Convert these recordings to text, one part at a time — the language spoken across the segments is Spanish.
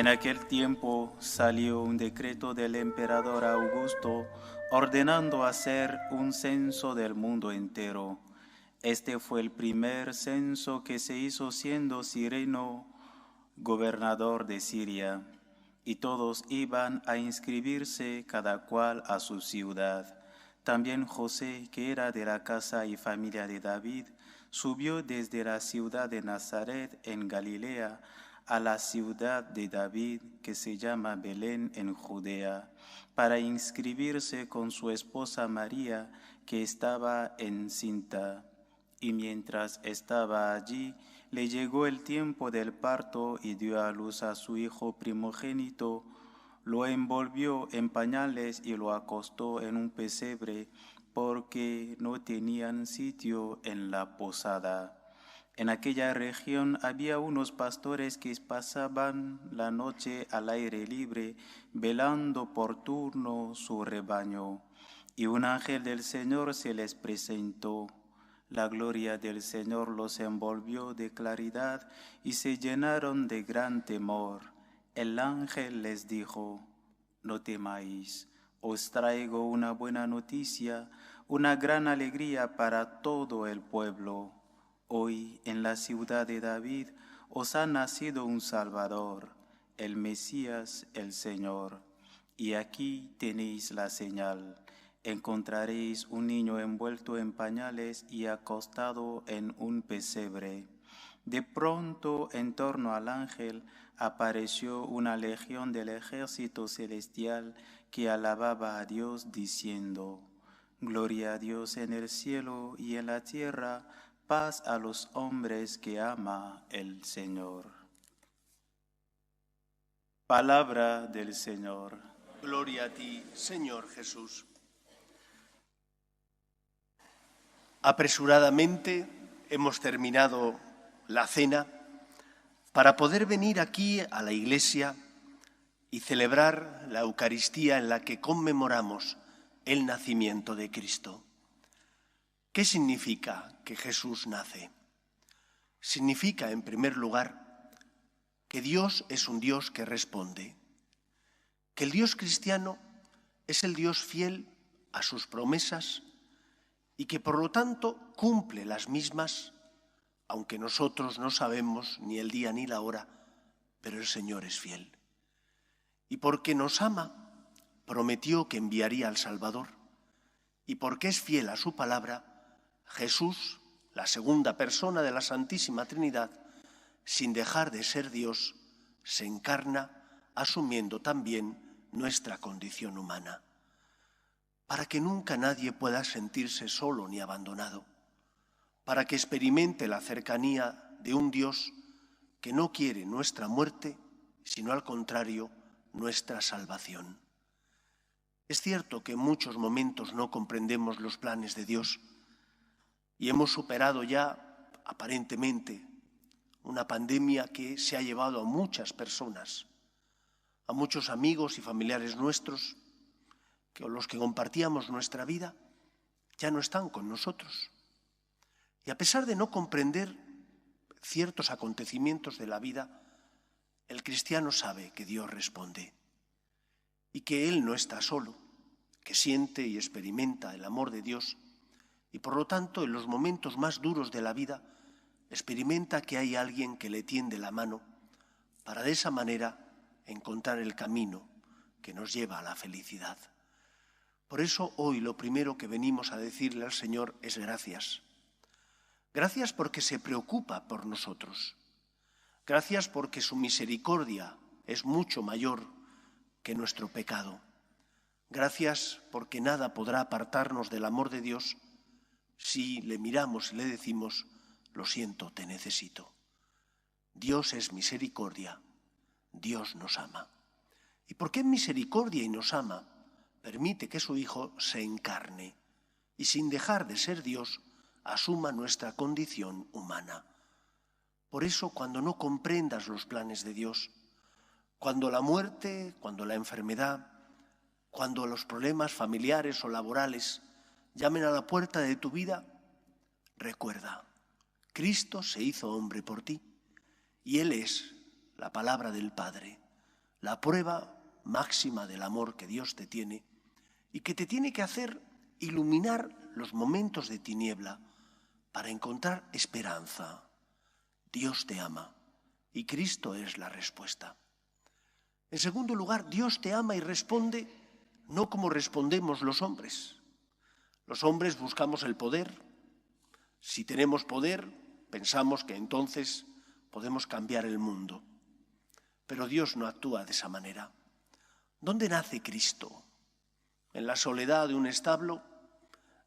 En aquel tiempo salió un decreto del emperador Augusto ordenando hacer un censo del mundo entero. Este fue el primer censo que se hizo siendo Cirenio gobernador de Siria, y todos iban a inscribirse cada cual a su ciudad. También José, que era de la casa y familia de David, subió desde la ciudad de Nazaret en Galilea a la ciudad de David, que se llama Belén en Judea, para inscribirse con su esposa María, que estaba encinta. Y mientras estaba allí, le llegó el tiempo del parto y dio a luz a su hijo primogénito. Lo envolvió en pañales y lo acostó en un pesebre, porque no tenían sitio en la posada. En aquella región había unos pastores que pasaban la noche al aire libre, velando por turno su rebaño. Y un ángel del Señor se les presentó. La gloria del Señor los envolvió de claridad y se llenaron de gran temor. El ángel les dijo: no temáis, os traigo una buena noticia, una gran alegría para todo el pueblo. Hoy en la ciudad de David os ha nacido un Salvador, el Mesías, el Señor. Y aquí tenéis la señal: encontraréis un niño envuelto en pañales y acostado en un pesebre. De pronto, en torno al ángel, apareció una legión del ejército celestial que alababa a Dios diciendo: Gloria a Dios en el cielo y en la tierra, paz a los hombres que ama el Señor. Palabra del Señor. Gloria a ti, Señor Jesús. Apresuradamente hemos terminado la cena para poder venir aquí a la iglesia y celebrar la Eucaristía en la que conmemoramos el nacimiento de Cristo. ¿Qué significa que Jesús nace? Significa, en primer lugar, que Dios es un Dios que responde, que el Dios cristiano es el Dios fiel a sus promesas y que por lo tanto cumple las mismas, aunque nosotros no sabemos ni el día ni la hora, pero el Señor es fiel. Y porque nos ama, prometió que enviaría al Salvador. Y porque es fiel a su palabra, Jesús, la segunda persona de la Santísima Trinidad, sin dejar de ser Dios, se encarna asumiendo también nuestra condición humana, para que nunca nadie pueda sentirse solo ni abandonado, para que experimente la cercanía de un Dios que no quiere nuestra muerte, sino al contrario, nuestra salvación. Es cierto que en muchos momentos no comprendemos los planes de Dios y hemos superado ya, aparentemente, una pandemia que se ha llevado a muchas personas, a muchos amigos y familiares nuestros, que los que compartíamos nuestra vida ya no están con nosotros. Y a pesar de no comprender ciertos acontecimientos de la vida, el cristiano sabe que Dios responde y que Él no está solo, que siente y experimenta el amor de Dios y por lo tanto en los momentos más duros de la vida experimenta que hay alguien que le tiende la mano para de esa manera encontrar el camino que nos lleva a la felicidad. Por eso hoy lo primero que venimos a decirle al Señor es gracias. Gracias porque se preocupa por nosotros. Gracias porque su misericordia es mucho mayor que nuestro pecado. Gracias porque nada podrá apartarnos del amor de Dios si le miramos y le decimos: lo siento, te necesito. Dios es misericordia, Dios nos ama. ¿Y por qué es misericordia y nos ama? Permite que su Hijo se encarne y sin dejar de ser Dios asuma nuestra condición humana. Por eso, cuando no comprendas los planes de Dios, cuando la muerte, cuando la enfermedad, cuando los problemas familiares o laborales llamen a la puerta de tu vida, recuerda, Cristo se hizo hombre por ti y Él es la palabra del Padre. la prueba máxima del amor que Dios te tiene y que te tiene que hacer iluminar los momentos de tiniebla para encontrar esperanza. Dios te ama y Cristo es la respuesta. En segundo lugar, Dios te ama y responde no como respondemos los hombres. Los hombres buscamos el poder. Si tenemos poder, pensamos que entonces podemos cambiar el mundo. Pero Dios no actúa de esa manera. ¿Dónde nace Cristo? ¿En la soledad de un establo,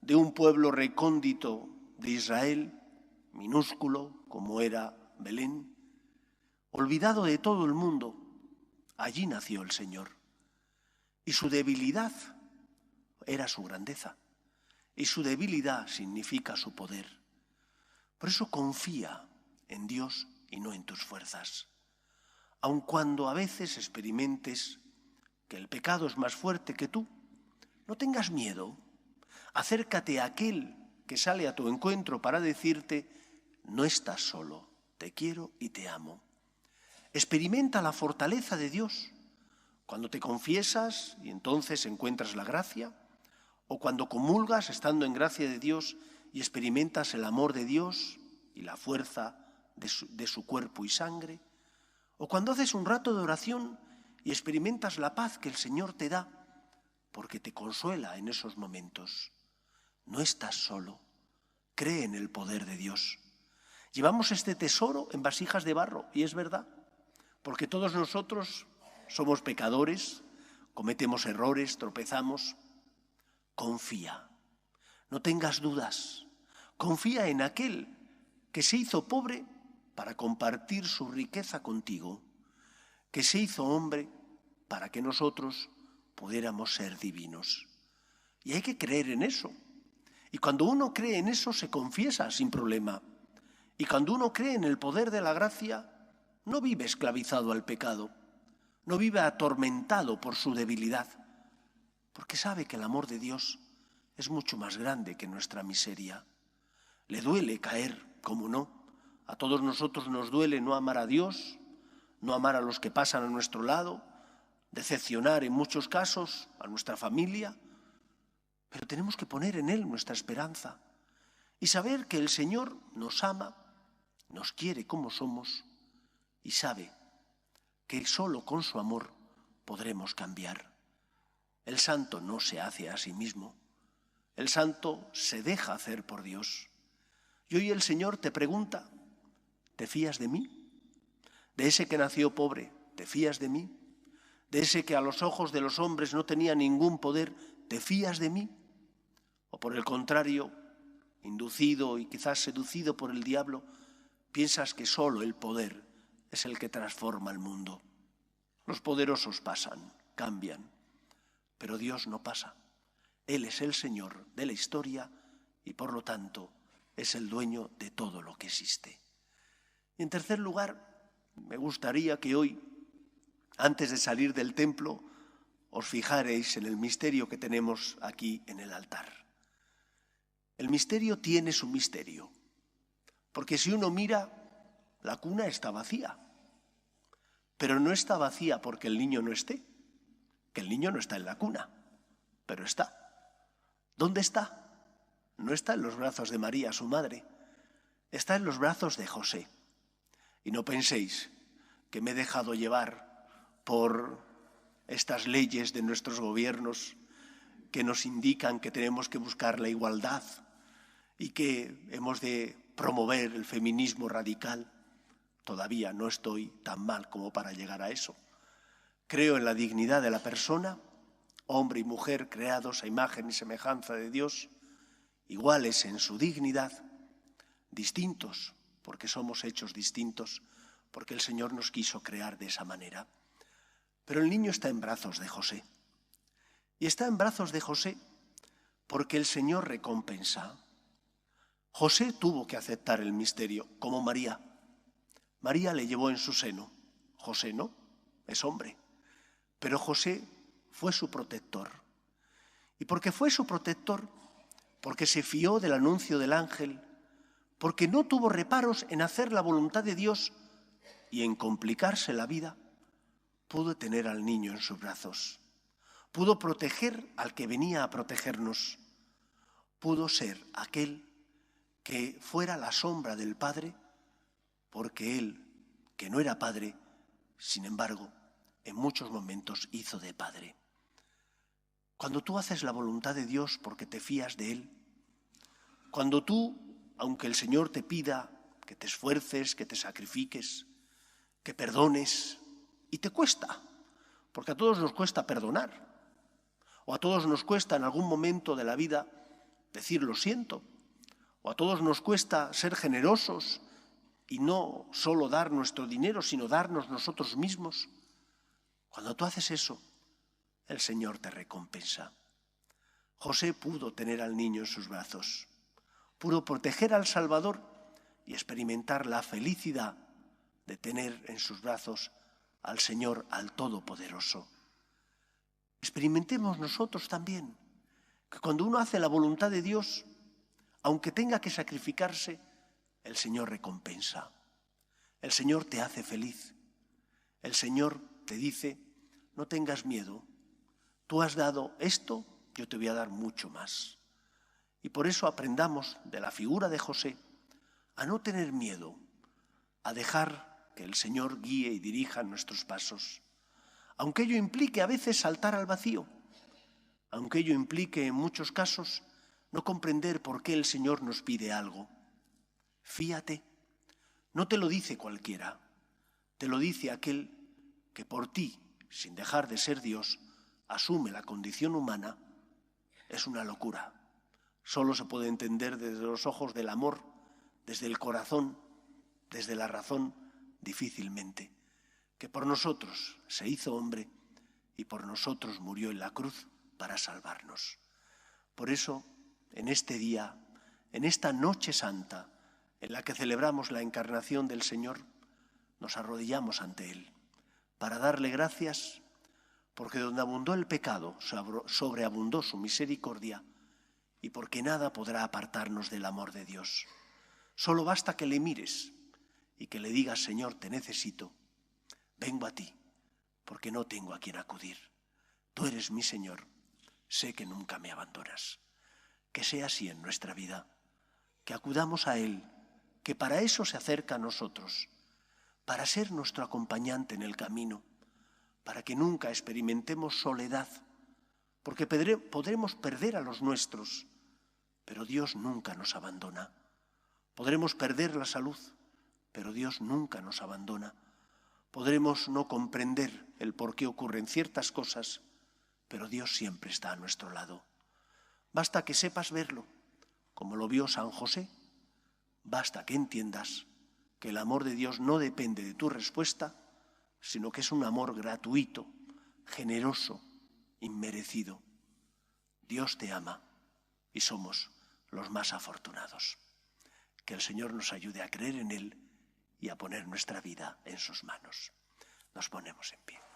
de un pueblo recóndito de Israel, minúsculo como era Belén? Olvidado de todo el mundo, allí nació el Señor. Y su debilidad era su grandeza. Y su debilidad significa su poder. Por eso confía en Dios y no en tus fuerzas. Aun cuando a veces experimentes que el pecado es más fuerte que tú, no tengas miedo. Acércate a aquel que sale a tu encuentro para decirte: no estás solo, te quiero y te amo. Experimenta la fortaleza de Dios cuando te confiesas y entonces encuentras la gracia, o cuando comulgas estando en gracia de Dios y experimentas el amor de Dios y la fuerza de su cuerpo y sangre, o cuando haces un rato de oración y experimentas la paz que el Señor te da, porque te consuela en esos momentos. No estás solo, cree en el poder de Dios. Llevamos este tesoro en vasijas de barro, y es verdad, porque todos nosotros somos pecadores, cometemos errores, tropezamos. Confía, no tengas dudas, confía en aquel que se hizo pobre para compartir su riqueza contigo, que se hizo hombre para que nosotros pudiéramos ser divinos. Y hay que creer en eso. Y cuando uno cree en eso, se confiesa sin problema. Y cuando uno cree en el poder de la gracia, no vive esclavizado al pecado, no vive atormentado por su debilidad, porque sabe que el amor de Dios es mucho más grande que nuestra miseria. Le duele caer, ¿cómo no? A todos nosotros nos duele no amar a Dios, no amar a los que pasan a nuestro lado, decepcionar en muchos casos a nuestra familia, pero tenemos que poner en Él nuestra esperanza y saber que el Señor nos ama, nos quiere como somos y sabe que solo con su amor podremos cambiar. El santo no se hace a sí mismo, el santo se deja hacer por Dios. Y hoy el Señor te pregunta: ¿te fías de mí? De ese que nació pobre, ¿te fías de mí? De ese que a los ojos de los hombres no tenía ningún poder, ¿te fías de mí? O por el contrario, inducido y quizás seducido por el diablo, piensas que solo el poder es el que transforma el mundo. Los poderosos pasan, cambian, pero Dios no pasa. Él es el Señor de la historia y por lo tanto es el dueño de todo lo que existe. Y en tercer lugar, me gustaría que hoy, antes de salir del templo, os fijaréis en el misterio que tenemos aquí en el altar. El misterio tiene su misterio, porque si uno mira, la cuna está vacía, pero no está vacía porque el niño no esté, que el niño no está en la cuna, pero está. ¿Dónde está? No está en los brazos de María, su madre, está en los brazos de José. Y no penséis que me he dejado llevar por estas leyes de nuestros gobiernos que nos indican que tenemos que buscar la igualdad y que hemos de promover el feminismo radical. Todavía no estoy tan mal como para llegar a eso. Creo en la dignidad de la persona, hombre y mujer creados a imagen y semejanza de Dios, iguales en su dignidad, distintos, porque somos hechos distintos, porque el Señor nos quiso crear de esa manera. Pero el niño está en brazos de José. Y está en brazos de José porque el Señor recompensa. José tuvo que aceptar el misterio, como María. María le llevó en su seno. José no, es hombre. Pero José fue su protector. Y porque fue su protector, porque se fió del anuncio del ángel, porque no tuvo reparos en hacer la voluntad de Dios y en complicarse la vida, pudo tener al niño en sus brazos, pudo proteger al que venía a protegernos, pudo ser aquel que fuera la sombra del Padre, porque él, que no era Padre, sin embargo, en muchos momentos hizo de Padre. Cuando tú haces la voluntad de Dios porque te fías de Él, cuando tú, aunque el Señor te pida que te esfuerces, que te sacrifiques, que perdones, y te cuesta, porque a todos nos cuesta perdonar, o a todos nos cuesta en algún momento de la vida decir lo siento, o a todos nos cuesta ser generosos y no solo dar nuestro dinero, sino darnos nosotros mismos. Cuando tú haces eso, el Señor te recompensa. José pudo tener al niño en sus brazos, pudo proteger al Salvador y experimentar la felicidad de tener en sus brazos al Señor, al Todopoderoso. Experimentemos nosotros también que cuando uno hace la voluntad de Dios, aunque tenga que sacrificarse, el Señor recompensa. El Señor te hace feliz. El Señor te dice, no tengas miedo. Tú has dado esto, yo te voy a dar mucho más. Y por eso aprendamos de la figura de José a no tener miedo, a dejar que el Señor guíe y dirija nuestros pasos. Aunque ello implique a veces saltar al vacío, aunque ello implique en muchos casos no comprender por qué el Señor nos pide algo. Fíate, no te lo dice cualquiera, te lo dice aquel que por ti, sin dejar de ser Dios, asume la condición humana. Es una locura. Solo se puede entender desde los ojos del amor, desde el corazón, desde la razón, difícilmente. Que por nosotros se hizo hombre y por nosotros murió en la cruz para salvarnos. Por eso, en este día, en esta noche santa, en la que celebramos la encarnación del Señor, nos arrodillamos ante Él para darle gracias, porque donde abundó el pecado, sobreabundó su misericordia, y porque nada podrá apartarnos del amor de Dios. Solo basta que le mires y que le digas, Señor, te necesito, vengo a ti, porque no tengo a quien acudir. Tú eres mi Señor, sé que nunca me abandonas. Que sea así en nuestra vida, que acudamos a Él, que para eso se acerca a nosotros, para ser nuestro acompañante en el camino, para que nunca experimentemos soledad, porque podremos perder a los nuestros, pero Dios nunca nos abandona. Podremos perder la salud, pero Dios nunca nos abandona. Podremos no comprender el por qué ocurren ciertas cosas, pero Dios siempre está a nuestro lado. Basta que sepas verlo, como lo vio San José. Basta que entiendas que el amor de Dios no depende de tu respuesta, sino que es un amor gratuito, generoso, inmerecido. Dios te ama y somos los más afortunados. Que el Señor nos ayude a creer en Él y a poner nuestra vida en sus manos. Nos ponemos en pie.